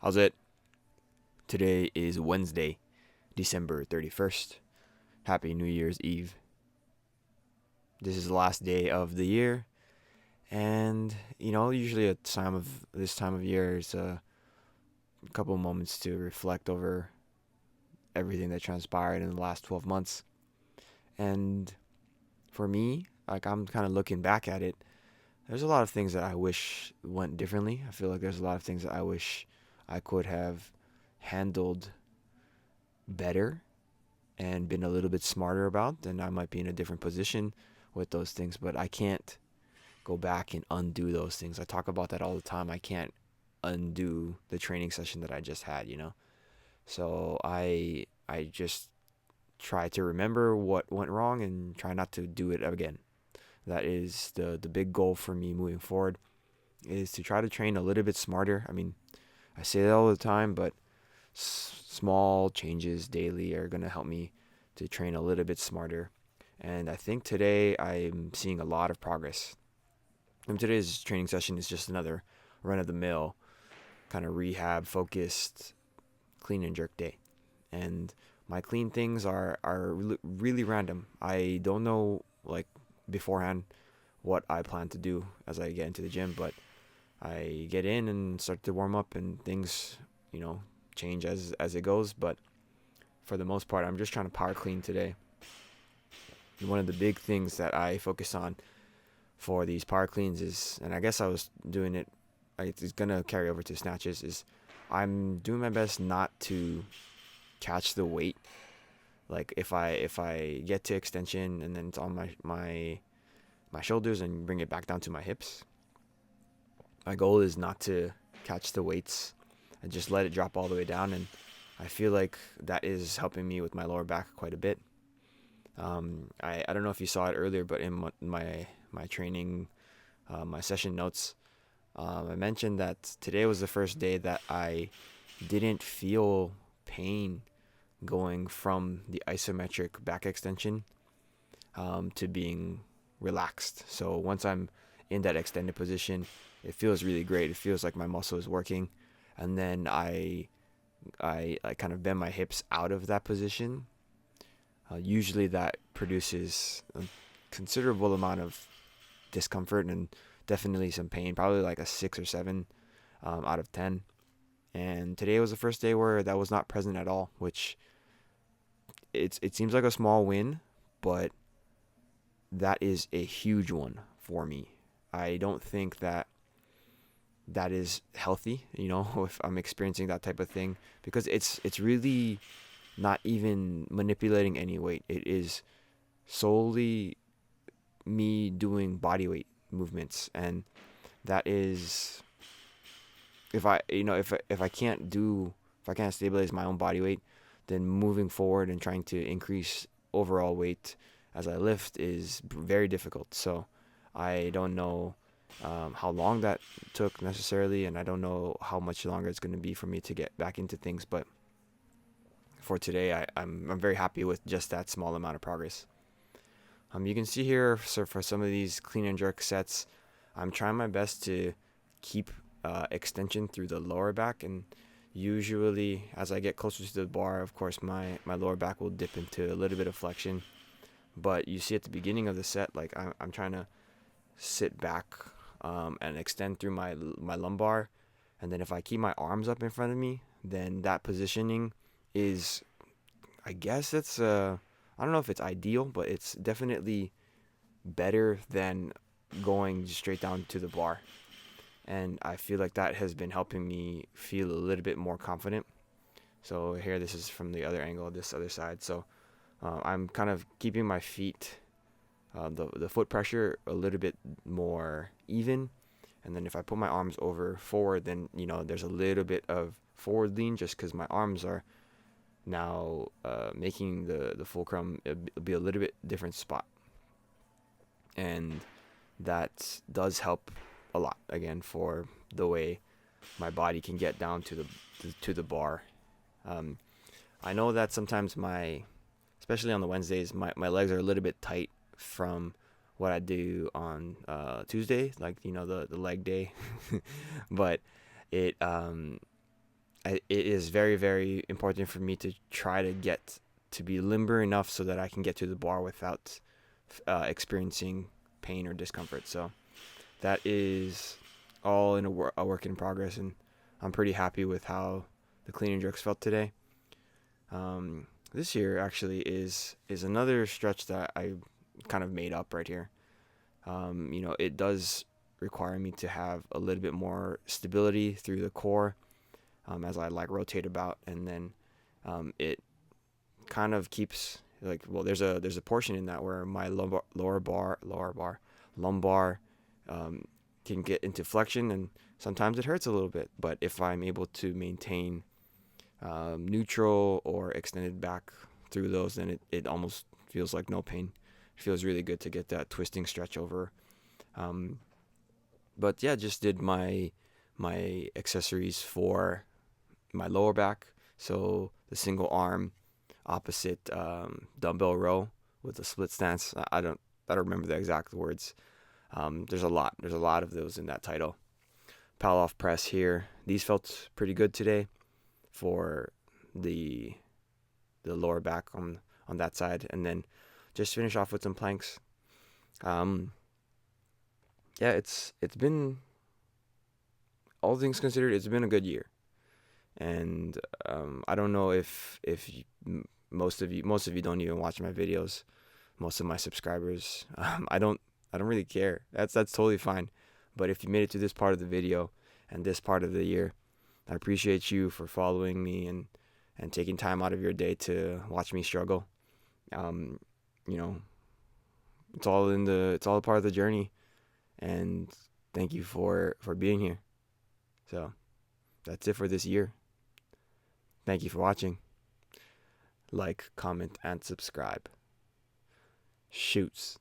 How's it? Today is Wednesday, December 31st. Happy New Year's Eve. This is the last day of the year, and usually this time of year is a couple of moments to reflect over everything that transpired in the last 12 months. And for me, I'm kind of looking back at it. There's a lot of things that I wish went differently. I feel like there's a lot of things that I wish I could have handled better and been a little bit smarter about, then I might be in a different position with those things. But I can't go back and undo those things. I talk about that all the time. I can't undo the training session that I just had. So I just try to remember what went wrong and try not to do it again. That is the big goal for me moving forward, is to try to train a little bit smarter. I mean, I say that all the time, but small changes daily are going to help me to train a little bit smarter. And I think today I'm seeing a lot of progress. And today's training session is just another run of the mill, kind of rehab focused clean and jerk day. And my clean things are really random. I don't know beforehand what I plan to do as I get into the gym, but I get in and start to warm up and things, change as it goes. But for the most part, I'm just trying to power clean today. And one of the big things that I focus on for these power cleans is, and I guess I was doing it, it's gonna carry over to snatches, is I'm doing my best not to catch the weight. Like if I get to extension and then it's on my shoulders and bring it back down to my hips, my goal is not to catch the weights and just let it drop all the way down. And I feel like that is helping me with my lower back quite a bit. I don't know if you saw it earlier, but in my training, my session notes, I mentioned that today was the first day that I didn't feel pain going from the isometric back extension to being relaxed. So once I'm in that extended position, it feels really great. It feels like my muscle is working. And then I kind of bend my hips out of that position. Usually that produces a considerable amount of discomfort and definitely some pain, probably like a 6 or 7 out of 10. And today was the first day where that was not present at all, which it seems like a small win, but that is a huge one for me. I don't think that is healthy, if I'm experiencing that type of thing, because it's really not even manipulating any weight. It is solely me doing body weight movements, and that is, if I can't stabilize my own body weight, then moving forward and trying to increase overall weight as I lift is very difficult. So I don't know how long that took necessarily, and I don't know how much longer it's going to be for me to get back into things. But for today, I'm very happy with just that small amount of progress. You can see here, so for some of these clean and jerk sets, I'm trying my best to keep extension through the lower back, and usually as I get closer to the bar, of course, my lower back will dip into a little bit of flexion. But you see at the beginning of the set, like I'm trying to sit back and extend through my lumbar, and then if I keep my arms up in front of me, then that positioning is, I guess it's I don't know if it's ideal, but it's definitely better than going straight down to the bar. And I feel like that has been helping me feel a little bit more confident. So here, this is from the other angle, this other side. So I'm kind of keeping my feet, the foot pressure a little bit more even. And then if I put my arms over forward, then, there's a little bit of forward lean just because my arms are now making the fulcrum. It'll be a little bit different spot. And that does help a lot, again, for the way my body can get down to the bar. I know that sometimes especially on the Wednesdays, my legs are a little bit tight from what I do on Tuesday, the leg day. But I it is very, very important for me to try to get to be limber enough so that I can get to the bar without experiencing pain or discomfort. So that is all in a work in progress, and I'm pretty happy with how the clean and jerks felt today. This year actually is another stretch that I kind of made up right here. It does require me to have a little bit more stability through the core as I like rotate about, and then it kind of keeps there's a portion in that where my lumbar can get into flexion, and sometimes it hurts a little bit. But if I'm able to maintain neutral or extended back through those, then it almost feels like no pain. It feels really good to get that twisting stretch over. But yeah, just did my accessories for my lower back. So the single arm opposite dumbbell row with a split stance. I don't remember the exact words. There's a lot of those in that title. Palloff press here. These felt pretty good today for the lower back on that side, and then just finish off with some planks. Yeah, it's been, all things considered, it's been a good year. And I don't know if most of you don't even watch my videos. Most of my subscribers, I don't really care. That's totally fine. But if you made it to this part of the video and this part of the year, I appreciate you for following me and taking time out of your day to watch me struggle. It's all a part of the journey, and thank you for being here. So that's it for this year. Thank you for watching. Like, comment, and subscribe. Shoots.